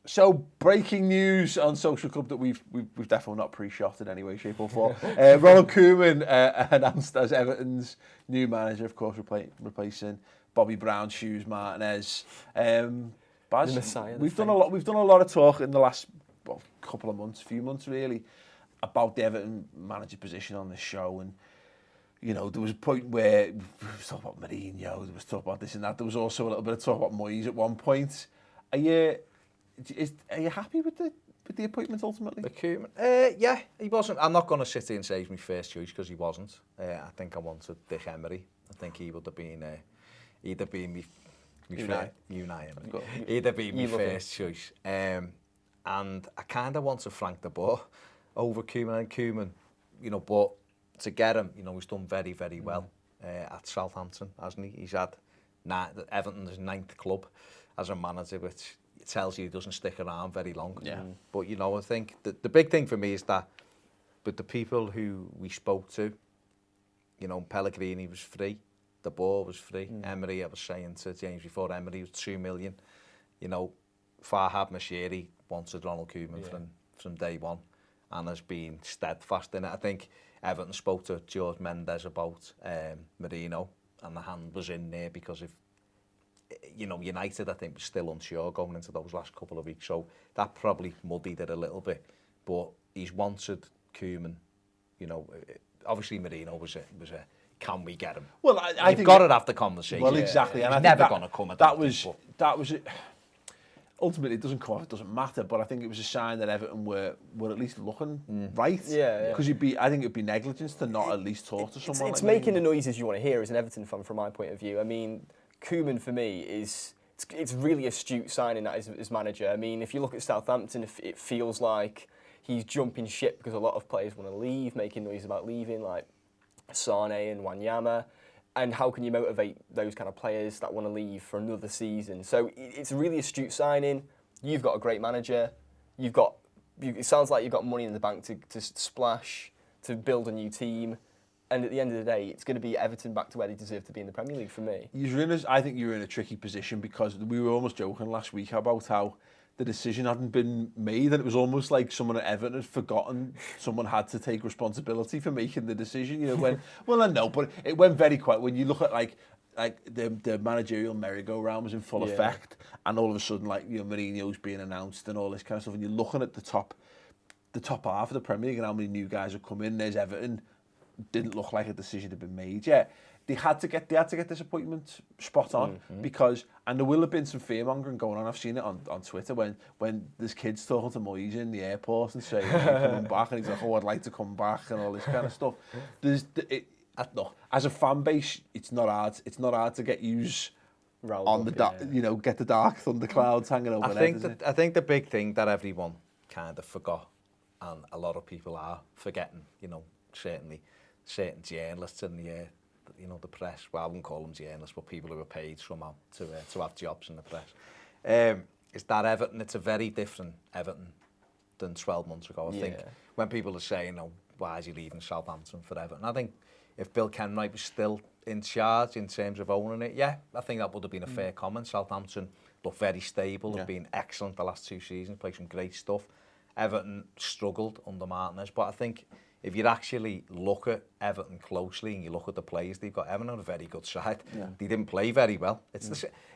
So, breaking news on Social Club that we've definitely not pre-shot in any way, shape or form. Ronald Koeman announced as Everton's new manager, of course, replacing Bobby Brown, Shoes Martinez. Baz, we've done a lot of talk in the last couple of months, few months really, about the Everton manager position on this show, and you know, there was a point where we was talking about Mourinho, there was talk about this and that. There was also a little bit of talk about Moyes at one point. Are you happy with the appointment ultimately? Yeah, he wasn't. I'm not going to sit here and say he's my first choice because he wasn't. I think I wanted Dick Emery. I think he would have been either been me either be my first choice. And I kind of wanted Frank de Boer over Koeman, and Koeman, you know, but to get him, you know, he's done very, very well at Southampton, hasn't he? He's had Everton's 9th club as a manager, which tells you he doesn't stick around very long. Yeah. But, you know, I think the big thing for me is that with the people who we spoke to, you know, Pellegrini was free, De Boer was free, Emery, I was saying to James before, Emery was 2 million. You know, Farhad Moshiri wanted Ronald Koeman from day one and has been steadfast in it. I think Everton spoke to George Mendes about Mourinho, and the hand was in there because if, you know, United, I think, was still unsure going into those last couple of weeks. So that probably muddied it a little bit. But he's wanted Koeman, you know, obviously Mourinho was a can we get him? Well, I think got to have the conversation. Well, exactly. And he's never going to come at that. That was it. Ultimately, it doesn't matter, but I think it was a sign that Everton were at least looking right. Yeah. Because I think it'd be negligence to not at least talk to someone. It's making the noises you want to hear as an Everton fan, from my point of view. I mean, Koeman for me it's really astute signing that as manager. I mean, if you look at Southampton, it feels like he's jumping ship because a lot of players want to leave, making noise about leaving, like Sane and Wanyama. And how can you motivate those kind of players that want to leave for another season? So it's a really astute signing. You've got a great manager. It sounds like you've got money in the bank to splash, to build a new team. And at the end of the day, it's going to be Everton back to where they deserve to be in the Premier League for me. I think you're in a tricky position because we were almost joking last week about how the decision hadn't been made, and it was almost like someone at Everton had forgotten someone had to take responsibility for making the decision. You know, well, I know, but it went very quiet. When you look at like the managerial merry-go-round was in full effect, and all of a sudden, like, you know, Mourinho's being announced and all this kind of stuff, and you're looking at the top half of the Premier League and how many new guys have come in. There's Everton. Didn't look like a decision had been made yet. They had to get this appointment spot on because, and there will have been some fear-mongering going on. I've seen it on Twitter when there's kids talking to Moyes in the airport and saying, "Are you coming back?" And he's like, "Oh, I'd like to come back," and all this kind of stuff. Look, as a fan base, it's not hard. It's not hard to get yous on you know, get the dark thunderclouds hanging over. I think the big thing that everyone kind of forgot, and a lot of people are forgetting, you know, certainly certain journalists in the press. Well, I wouldn't call them journalists, but people who are paid somehow to have jobs in the press. Is that Everton? It's a very different Everton than 12 months ago. I think when people are saying, "Oh, why is he leaving Southampton for Everton?" I think if Bill Kenwright was still in charge in terms of owning it, I think that would have been a fair comment. Southampton look very stable. Have been excellent the last 2 seasons. Played some great stuff. Everton struggled under Martinez, but I think if you actually look at Everton closely and you look at the players they've got, Everton are a very good side. Yeah. They didn't play very well.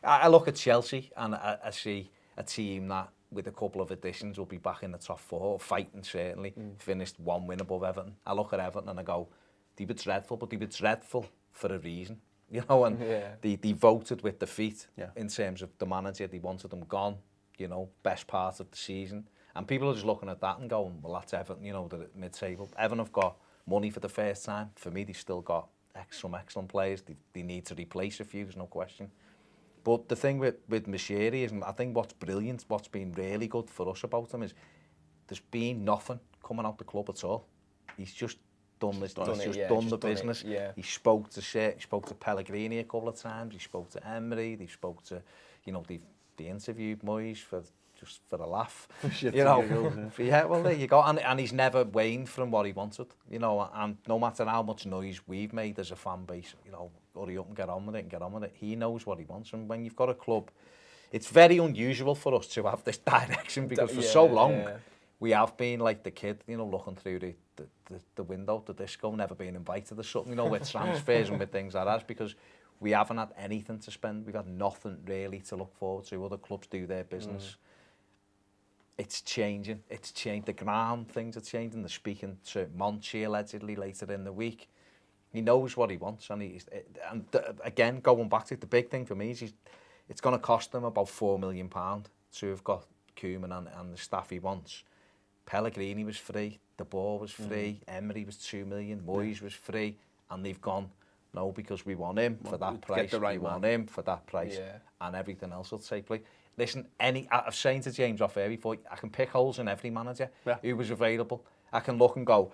I look at Chelsea and I see a team that, with a couple of additions, will be back in the top 4, fighting certainly, finished 1 win above Everton. I look at Everton and I go, they were dreadful, but they were dreadful for a reason. You know, and they voted with defeat in terms of the manager. They wanted them gone, you know, best part of the season. And people are just looking at that and going, well, that's Everton, you know, the mid-table. Everton have got money for the first time. For me, they've still got some excellent players. They need to replace a few, there's no question. But the thing with Moshiri is, I think what's brilliant, what's been really good for us about him is there's been nothing coming out the club at all. He's just done this, done the business. He spoke to Pellegrini a couple of times. He spoke to Emery. They spoke to, you know, they interviewed Moyes just for a laugh, you know. Well, there you go. And he's never waned from what he wanted, you know. And no matter how much noise we've made as a fan base, you know, hurry up and get on with it. He knows what he wants. And when you've got a club, it's very unusual for us to have this direction because for so long we have been like the kid, you know, looking through the window, the disco, never being invited or something, you know, with transfers and with things like that, because we haven't had anything to spend. We've had nothing really to look forward to. Other clubs do their business. It's changing. It's changed. The ground things are changing. They're speaking to Monchi allegedly later in the week. He knows what he wants, and again, going back to the big thing for me is it's going to cost them about £4 million to have got Koeman and the staff he wants. Pellegrini was free, De Boer was free, Emery was 2 million, Moyes was free, and they've gone, no, because we want him for that price, we want him for that price, and everything else will take place. Listen, I've saying to James off air before, I can pick holes in every manager who was available. I can look and go,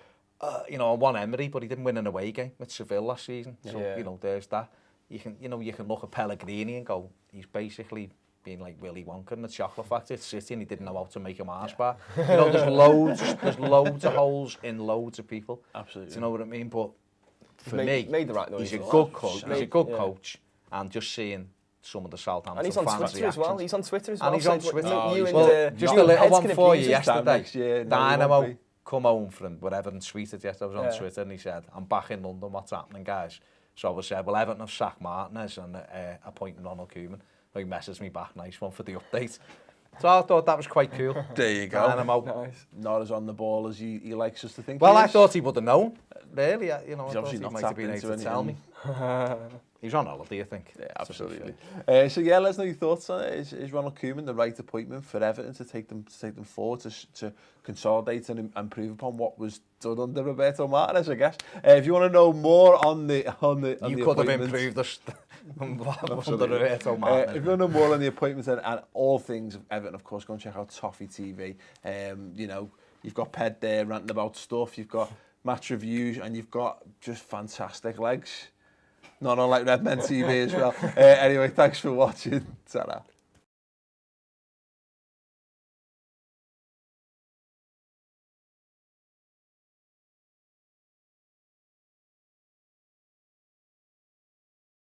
you know, I want Emery, but he didn't win an away game with Seville last season, so you know, there's that. You can look at Pellegrini and go, he's basically being like Willy Wonka in the chocolate factory at City, and he didn't know how to make a Mars bar. You know, there's loads of holes in loads of people. Absolutely. Do you know what I mean? But for me, made the right noise. He's a good coach. He's a good coach, and just seeing some of the Southampton and he's on fans' Twitter as well. He's on Twitter as well. And he's on Twitter. Just a little one for you yesterday. Year, Dynamo come home from whatever and tweeted yesterday. I was on Twitter and he said, "I'm back in London. What's happening, guys?" So I said, "Well, Everton have sacked Martinez and appointing Ronald Koeman." So he messaged me back, nice one for the update. So I thought that was quite cool. There you go. Nice. Not as on the ball as he likes us to think. Well, I thought he would have known. Really, you know, He's I obviously thought not he might have been able to tell me. He's on holiday, I think. Yeah, absolutely. So yeah, let us know your thoughts on it. Is Ronald Koeman the right appointment for Everton to take them forward to consolidate and improve upon what was done under Roberto Martinez? I guess. If you want to know more on the you could have improved us under Roberto Martinez. If you want to know more on the appointments and all things of Everton, of course, go and check out ToffeeTV. You know, you've got Ped there ranting about stuff. You've got match reviews, and you've got just fantastic legs. Not unlike Red Men TV as well. Anyway, thanks for watching. Ta-ra.